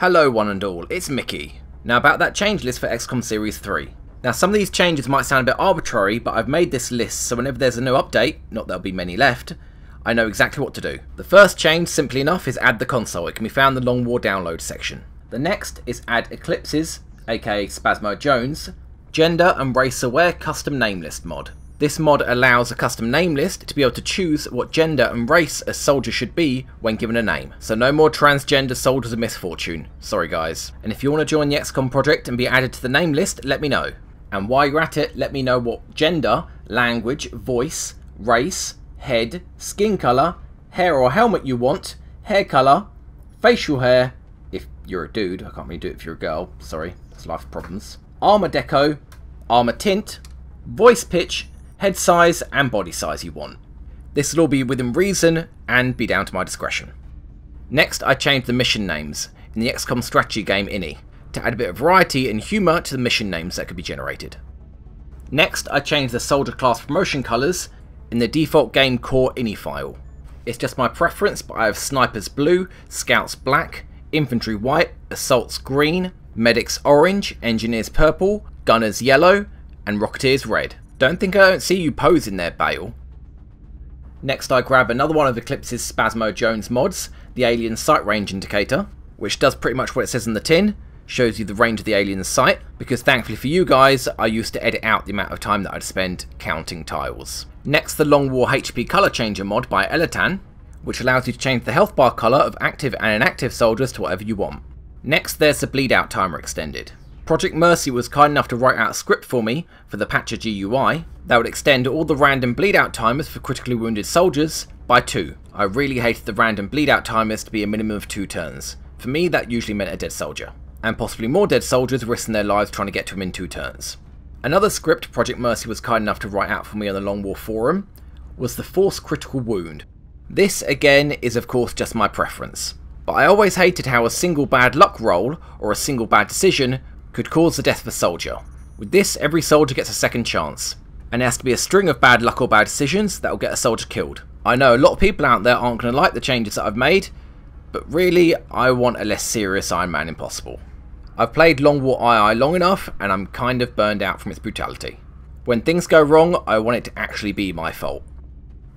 Hello one and all, it's Mickey. Now about that change list for XCOM Series 3. Now some of these changes might sound a bit arbitrary, but I've made this list so whenever there's a new update, not there'll be many left, I know exactly what to do. The first change, simply enough, is add the console. It can be found in the Long War download section. The next is add Eclipse's, aka Spasmo Jones, gender and race aware custom name list mod. This mod allows a custom name list to be able to choose what gender and race a soldier should be when given a name. So no more transgender soldiers of misfortune. Sorry guys. And if you want to join the XCOM project and be added to the name list, let me know. And while you're at it, let me know what gender, language, voice, race, head, skin colour, hair or helmet you want, hair colour, facial hair, if you're a dude, I can't really do it if you're a girl, sorry, that's life problems, armour deco, armour tint, voice pitch, head size and body size you want. This will all be within reason and be down to my discretion. Next, I changed the mission names in the XCOM strategy game INI to add a bit of variety and humour to the mission names that could be generated. Next, I changed the soldier class promotion colours in the default game core INI file. It's just my preference, but I have snipers blue, scouts black, infantry white, assaults green, medics orange, engineers purple, gunners yellow and rocketeers red. Don't think I don't see you posing there, Bale. Next I grab another one of Eclipse's Spasmo Jones mods, the alien sight range indicator, which does pretty much what it says in the tin, shows you the range of the alien's sight, because thankfully for you guys, I used to edit out the amount of time that I'd spend counting tiles. Next the Long War HP colour changer mod by Elitan, which allows you to change the health bar colour of active and inactive soldiers to whatever you want. Next there's the bleed out timer extended. Project Mercy was kind enough to write out a script for me for the Patcher GUI that would extend all the random bleed out timers for critically wounded soldiers by 2. I really hated the random bleed out timers to be a minimum of 2 turns. For me that usually meant a dead soldier, and possibly more dead soldiers risking their lives trying to get to him in 2 turns. Another script Project Mercy was kind enough to write out for me on the Long War forum was the Force Critical Wound. This again is of course just my preference, but I always hated how a single bad luck roll or a single bad decision could cause the death of a soldier. With this, every soldier gets a second chance, and it has to be a string of bad luck or bad decisions that will get a soldier killed. I know a lot of people out there aren't going to like the changes that I've made, but really, I want a less serious Iron Man Impossible. I've played Long War II long enough, and I'm kind of burned out from its brutality. When things go wrong, I want it to actually be my fault.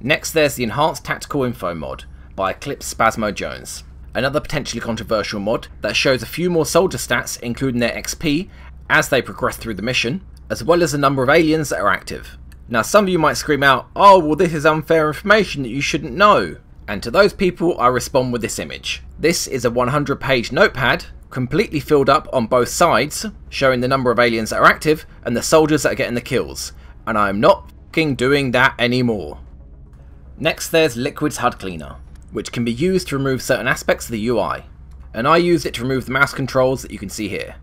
Next there's the Enhanced Tactical Info mod by Eclipse Spasmo Jones. Another potentially controversial mod that shows a few more soldier stats, including their XP, as they progress through the mission, as well as the number of aliens that are active. Now some of you might scream out, oh well this is unfair information that you shouldn't know. And to those people I respond with this image. This is a 100-page notepad, completely filled up on both sides, showing the number of aliens that are active and the soldiers that are getting the kills. And I am not f***ing doing that anymore. Next there's Liquid's HUD Cleaner, which can be used to remove certain aspects of the UI, and I used it to remove the mouse controls that you can see here.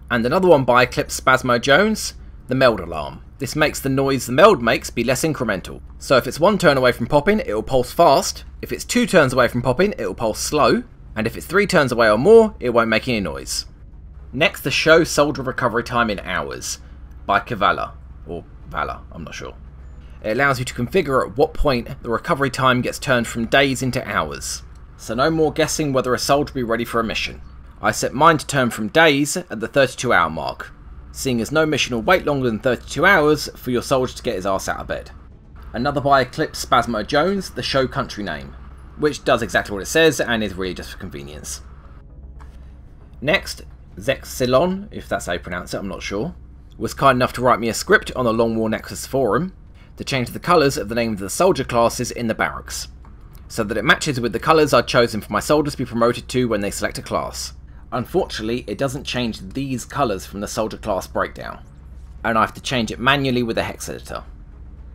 And another one by Eclipse Spasmo Jones, the Meld Alarm. This makes the noise the meld makes be less incremental. So if it's 1 turn away from popping, it will pulse fast, if it's 2 turns away from popping, it will pulse slow, and if it's 3 turns away or more, it won't make any noise. Next, the Show Soldier Recovery Time in Hours by Kavala, or Vala, I'm not sure. It allows you to configure at what point the recovery time gets turned from days into hours. So no more guessing whether a soldier will be ready for a mission. I set mine to turn from days at the 32-hour mark, seeing as no mission will wait longer than 32 hours for your soldier to get his ass out of bed. Another by Eclipse Spasmo Jones, the Show Country Name, which does exactly what it says and is really just for convenience. Next, Zexilon, if that's how you pronounce it, I'm not sure, was kind enough to write me a script on the Long War Nexus forum to change the colours of the names of the soldier classes in the barracks, so that it matches with the colours I'd chosen for my soldiers to be promoted to when they select a class. Unfortunately, it doesn't change these colours from the soldier class breakdown, and I have to change it manually with a hex editor.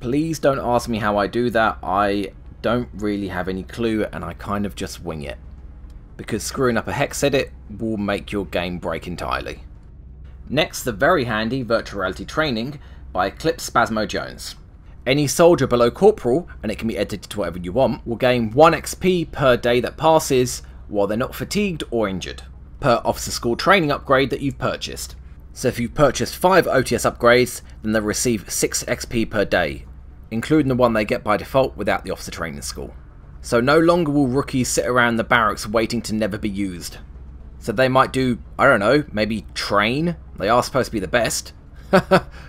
Please don't ask me how I do that, I don't really have any clue and I kind of just wing it, because screwing up a hex edit will make your game break entirely. Next, the very handy Virtual Reality Training by Eclipse Spasmo Jones. Any soldier below corporal, and it can be edited to whatever you want, will gain 1 XP per day that passes while they're not fatigued or injured, per officer school training upgrade that you've purchased. So if you've purchased 5 OTS upgrades, then they'll receive 6 XP per day, including the one they get by default without the officer training school. So no longer will rookies sit around the barracks waiting to never be used. So they might do, I don't know, maybe train? They are supposed to be the best.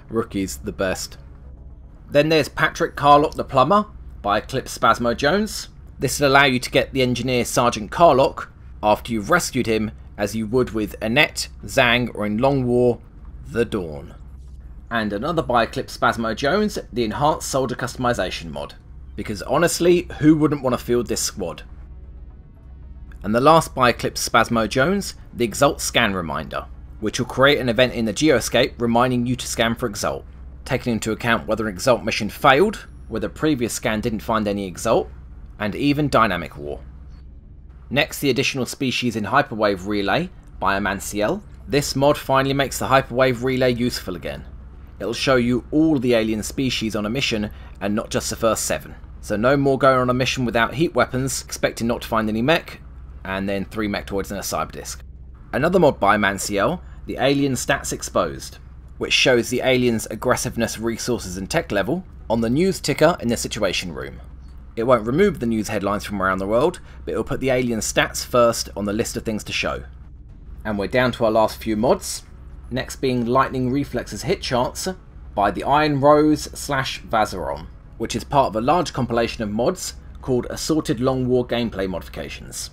Rookie's the best. Then there's Patrick Carlock the Plumber by Eclipse Spasmo Jones. This will allow you to get the engineer Sergeant Carlock after you've rescued him, as you would with Annette, Zang, or in Long War, The Dawn. And another by Eclipse Spasmo Jones, the Enhanced Soldier Customization mod. Because honestly, who wouldn't want to field this squad? And the last by Eclipse Spasmo Jones, the Exalt Scan Reminder, which will create an event in the Geoscape reminding you to scan for Exalt, taking into account whether an Exalt mission failed, whether a previous scan didn't find any Exalt, and even Dynamic War. Next, the additional species in Hyperwave Relay by Amanciel. This mod finally makes the Hyperwave Relay useful again. It'll show you all the alien species on a mission and not just the first 7. So no more going on a mission without heat weapons, expecting not to find any mech, and then 3 mechtoids and a cyberdisk. Another mod by Manciel, the Alien Stats Exposed, which shows the aliens' aggressiveness, resources and tech level on the news ticker in the Situation Room. It won't remove the news headlines from around the world, but it'll put the alien stats first on the list of things to show. And we're down to our last few mods, next being Lightning Reflexes Hit Chance by the Iron Rose / Vazeron, which is part of a large compilation of mods called Assorted Long War Gameplay Modifications,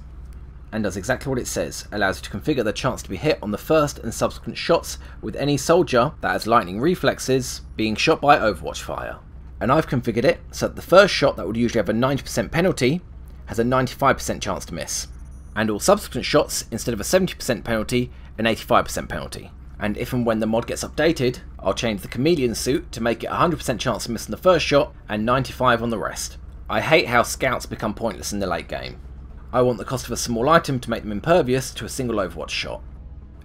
and does exactly what it says, allows you to configure the chance to be hit on the first and subsequent shots with any soldier that has lightning reflexes being shot by Overwatch fire. And I've configured it so that the first shot that would usually have a 90% penalty has a 95% chance to miss, and all subsequent shots, instead of a 70% penalty, an 85% penalty. And if and when the mod gets updated, I'll change the chameleon suit to make it 100% chance of missing the first shot and 95 on the rest. I hate how scouts become pointless in the late game. I want the cost of a small item to make them impervious to a single Overwatch shot.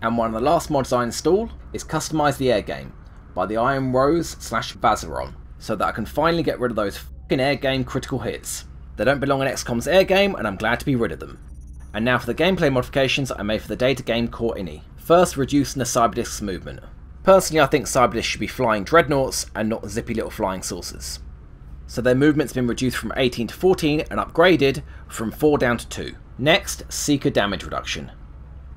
And one of the last mods I install is Customize the Air Game by the Iron Rose / Vazeron, so that I can finally get rid of those fucking air game critical hits. They don't belong in XCOM's air game, and I'm glad to be rid of them. And now for the gameplay modifications I made for the data game core ini. First, reducing the Cyberdisk's movement. Personally, I think Cyberdisks should be flying dreadnoughts and not zippy little flying saucers. So their movement's been reduced from 18 to 14 and upgraded from 4 down to 2. Next, Seeker damage reduction.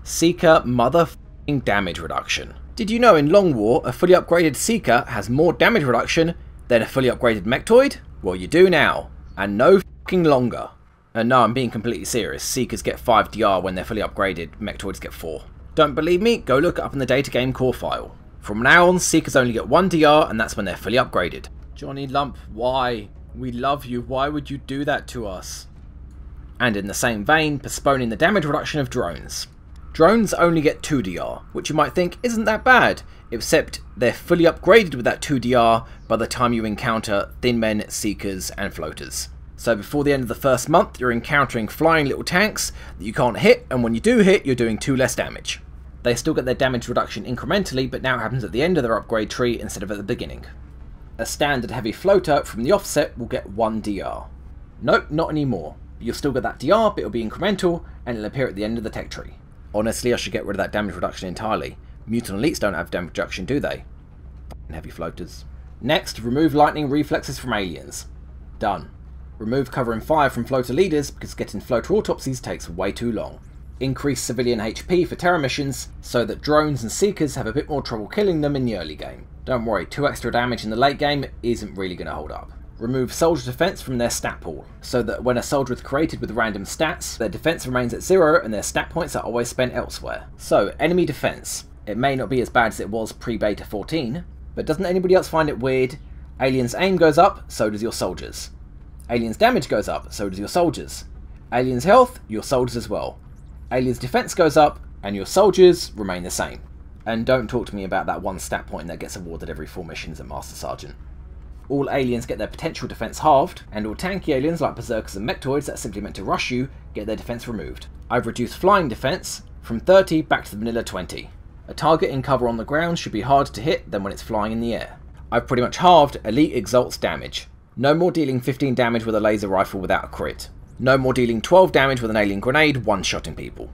Seeker motherfucking damage reduction. Did you know in Long War a fully upgraded Seeker has more damage reduction than a fully upgraded Mechtoid? Well, you do now, and no fucking longer. And no, I'm being completely serious. Seekers get 5 DR when they're fully upgraded, Mechtoids get 4. Don't believe me? Go look it up in the data game core file. From now on, Seekers only get 1 DR, and that's when they're fully upgraded. Johnny Lump, why? We love you, why would you do that to us? And in the same vein, postponing the damage reduction of drones. Drones only get 2 DR, which you might think isn't that bad, except they're fully upgraded with that 2 DR by the time you encounter Thin Men, Seekers and Floaters. So before the end of the first month, you're encountering flying little tanks that you can't hit, and when you do hit, you're doing 2 less damage. They still get their damage reduction incrementally, but now it happens at the end of their upgrade tree instead of at the beginning. A standard heavy floater from the offset will get 1 DR. Nope, not anymore. You'll still get that DR, but it'll be incremental, and it'll appear at the end of the tech tree. Honestly, I should get rid of that damage reduction entirely. Mutant Elites don't have damage reduction, do they? F***ing heavy floaters. Next, remove lightning reflexes from aliens. Done. Remove cover and fire from floater leaders, because getting floater autopsies takes way too long. Increase civilian HP for terror missions, so that drones and seekers have a bit more trouble killing them in the early game. Don't worry, 2 extra damage in the late game isn't really going to hold up. Remove soldier defense from their stat pool, so that when a soldier is created with random stats, their defense remains at 0 and their stat points are always spent elsewhere. So, enemy defense. It may not be as bad as it was pre-beta 14, but doesn't anybody else find it weird? Aliens' aim goes up, so does your soldiers. Aliens' damage goes up, so does your soldiers. Aliens' health, your soldiers as well. Aliens' defense goes up, and your soldiers remain the same. And don't talk to me about that 1 stat point that gets awarded every 4 missions at Master Sergeant. All aliens get their potential defense halved, and all tanky aliens like Berserkers and Mechtoids that are simply meant to rush you get their defense removed. I've reduced flying defense from 30 back to the vanilla 20. A target in cover on the ground should be harder to hit than when it's flying in the air. I've pretty much halved Elite Exalt's damage. No more dealing 15 damage with a laser rifle without a crit. No more dealing 12 damage with an alien grenade one-shotting people.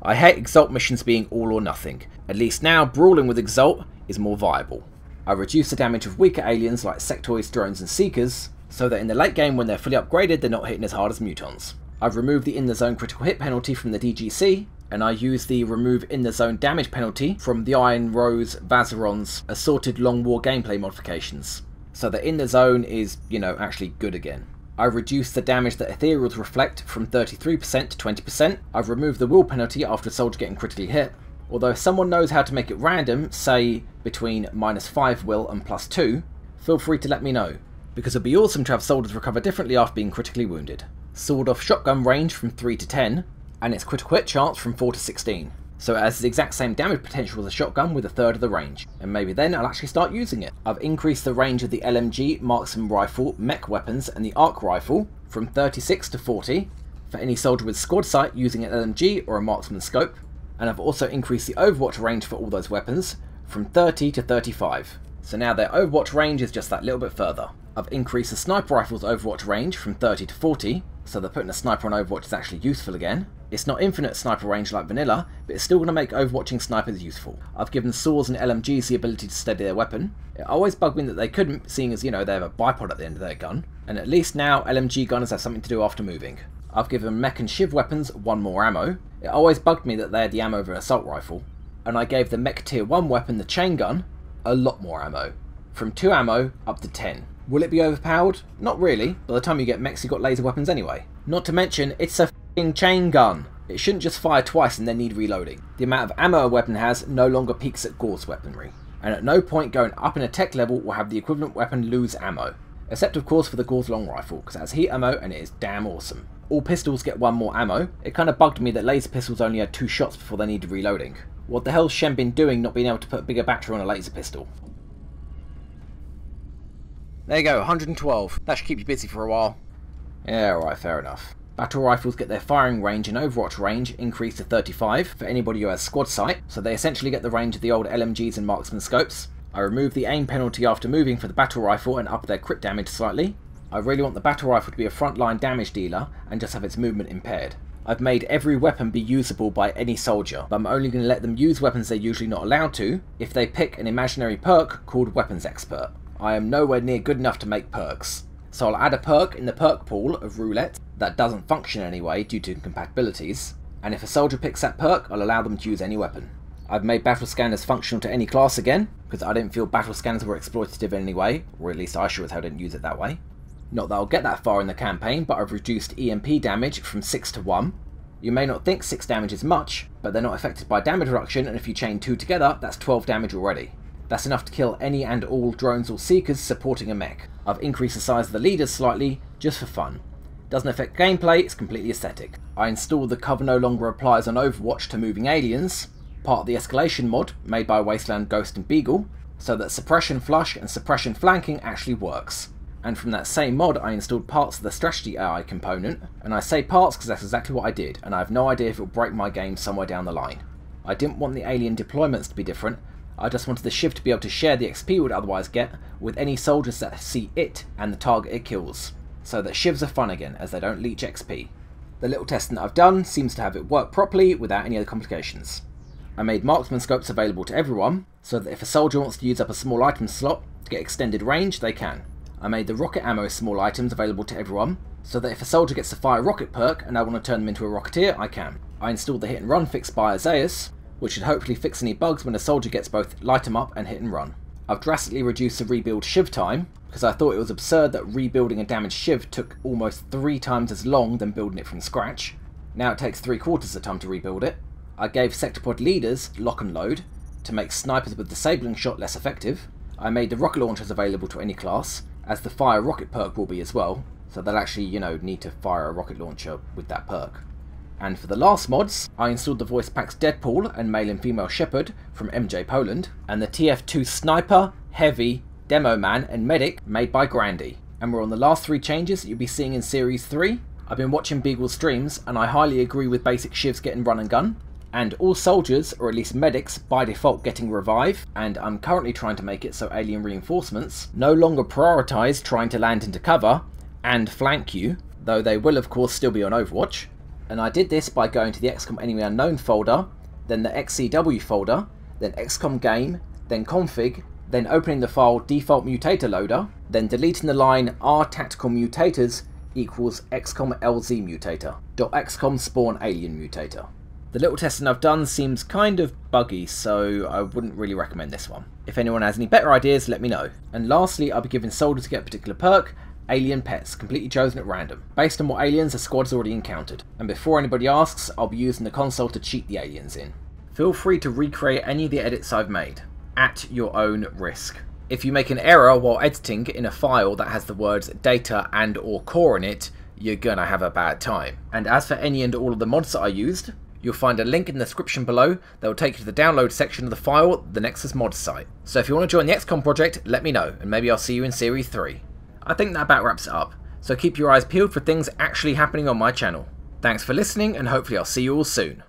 I hate Exalt missions being all or nothing. At least now, brawling with Exalt is more viable. I reduce the damage of weaker aliens like sectoids, drones and seekers, so that in the late game when they're fully upgraded they're not hitting as hard as mutons. I've removed the in the zone critical hit penalty from the DGC, and I use the remove in the zone damage penalty from the Iron Rose Vazeron's assorted long war gameplay modifications. So that in the zone is, you know, actually good again. I've reduced the damage that ethereals reflect from 33% to 20%. I've removed the will penalty after a soldier getting critically hit. Although if someone knows how to make it random, say between -5 will and +2, feel free to let me know, because it'd be awesome to have soldiers recover differently after being critically wounded. Sawed off shotgun range from 3 to 10, and its critical hit chance from 4 to 16. So it has the exact same damage potential as a shotgun with a third of the range, and maybe then I'll actually start using it. I've increased the range of the LMG, marksman rifle, mech weapons and the arc rifle from 36 to 40 for any soldier with squad sight using an LMG or a marksman scope, and I've also increased the overwatch range for all those weapons from 30 to 35. So now their overwatch range is just that little bit further. I've increased the sniper rifle's overwatch range from 30 to 40, so that putting a sniper on overwatch is actually useful again. It's not infinite sniper range like vanilla, but it's still going to make overwatching snipers useful. I've given swords and LMGs the ability to steady their weapon. It always bugged me that they couldn't, seeing as, you know, they have a bipod at the end of their gun, and at least now LMG gunners have something to do after moving. I've given mech and shiv weapons 1 more ammo. It always bugged me that they had the ammo of an assault rifle, and I gave the mech tier 1 weapon, the chain gun, a lot more ammo, from 2 ammo up to 10. Will it be overpowered? Not really. By the time you get mechs, you've got laser weapons anyway. Not to mention, it's a f***ing chain gun. It shouldn't just fire twice and then need reloading. The amount of ammo a weapon has no longer peaks at Gor's weaponry, and at no point going up in a tech level will have the equivalent weapon lose ammo. Except of course for the Gor's long rifle, because it has heat ammo and it is damn awesome. All pistols get 1 more ammo. It kind of bugged me that laser pistols only had 2 shots before they needed reloading. What the hell's Shen been doing not being able to put a bigger battery on a laser pistol? There you go, 112. That should keep you busy for a while. Yeah, alright, fair enough. Battle rifles get their firing range and overwatch range increased to 35 for anybody who has squad sight, so they essentially get the range of the old LMGs and marksman scopes. I removed the aim penalty after moving for the battle rifle and upped their crit damage slightly. I really want the battle rifle to be a frontline damage dealer and just have its movement impaired. I've made every weapon be usable by any soldier, but I'm only going to let them use weapons they're usually not allowed to if they pick an imaginary perk called Weapons Expert. I am nowhere near good enough to make perks, so I'll add a perk in the perk pool of roulette that doesn't function anyway due to incompatibilities, and if a soldier picks that perk, I'll allow them to use any weapon. I've made battle scanners functional to any class again, because I didn't feel battle scanners were exploitative in any way, or at least I sure as hell didn't use it that way. Not that I'll get that far in the campaign, but I've reduced EMP damage from 6 to 1. You may not think 6 damage is much, but they're not affected by damage reduction, and if you chain 2 together, that's 12 damage already. That's enough to kill any and all drones or seekers supporting a mech. I've increased the size of the leaders slightly, just for fun. Doesn't affect gameplay, it's completely aesthetic. I installed the cover no longer applies on Overwatch to moving aliens, part of the escalation mod made by Wasteland, Ghost and Beagle, so that suppression flush and suppression flanking actually works. And from that same mod I installed parts of the strategy AI component, and I say parts because that's exactly what I did, and I have no idea if it will break my game somewhere down the line. I didn't want the alien deployments to be different, I just wanted the Shiv to be able to share the XP it would otherwise get with any soldiers that see it and the target it kills, so that Shivs are fun again as they don't leech XP. The little testing that I've done seems to have it work properly without any other complications. I made marksman scopes available to everyone, so that if a soldier wants to use up a small item slot to get extended range, they can. I made the rocket ammo small items available to everyone, so that if a soldier gets the fire rocket perk and I want to turn them into a rocketeer, I can. I installed the hit and run fix by Isaias, which should hopefully fix any bugs when a soldier gets both light 'em up and hit and run. I've drastically reduced the rebuild Shiv time, because I thought it was absurd that rebuilding a damaged Shiv took almost 3 times as long than building it from scratch. Now it takes 3/4 the time to rebuild it. I gave Sectopod leaders lock and load to make snipers with disabling shot less effective. I made the rocket launchers available to any class, as the fire rocket perk will be as well, so they'll actually, need to fire a rocket launcher with that perk. And for the last mods, I installed the voice packs Deadpool and Male and Female Shepherd from MJ Poland, and the TF2 Sniper, Heavy, Demo Man and Medic made by Grandy. And we're on the last 3 changes that you'll be seeing in Series 3. I've been watching Beagle's streams, and I highly agree with basic Shivs getting run and gun, and all soldiers, or at least medics, by default getting revive, and I'm currently trying to make it so alien reinforcements no longer prioritise trying to land into cover and flank you, though they will of course still be on Overwatch. And I did this by going to the XCOM Enemy Unknown folder, then the XCW folder, then XCOM Game, then Config, then opening the file Default Mutator Loader, then deleting the line R Tactical Mutators equals XCOM LZ Mutator, .XCOM Spawn Alien Mutator. The little testing I've done seems kind of buggy, so I wouldn't really recommend this one. If anyone has any better ideas, let me know. And lastly, I'll be giving soldiers to get a particular perk, Alien Pets, completely chosen at random, based on what aliens the squad has already encountered. And before anybody asks, I'll be using the console to cheat the aliens in. Feel free to recreate any of the edits I've made, at your own risk. If you make an error while editing in a file that has the words data and or core in it, you're gonna have a bad time. And as for any and all of the mods that I used, you'll find a link in the description below that will take you to the download section of the file, the Nexus Mods site. So if you want to join the XCOM project, let me know, and maybe I'll see you in Series 3. I think that about wraps it up, so keep your eyes peeled for things actually happening on my channel. Thanks for listening, and hopefully I'll see you all soon.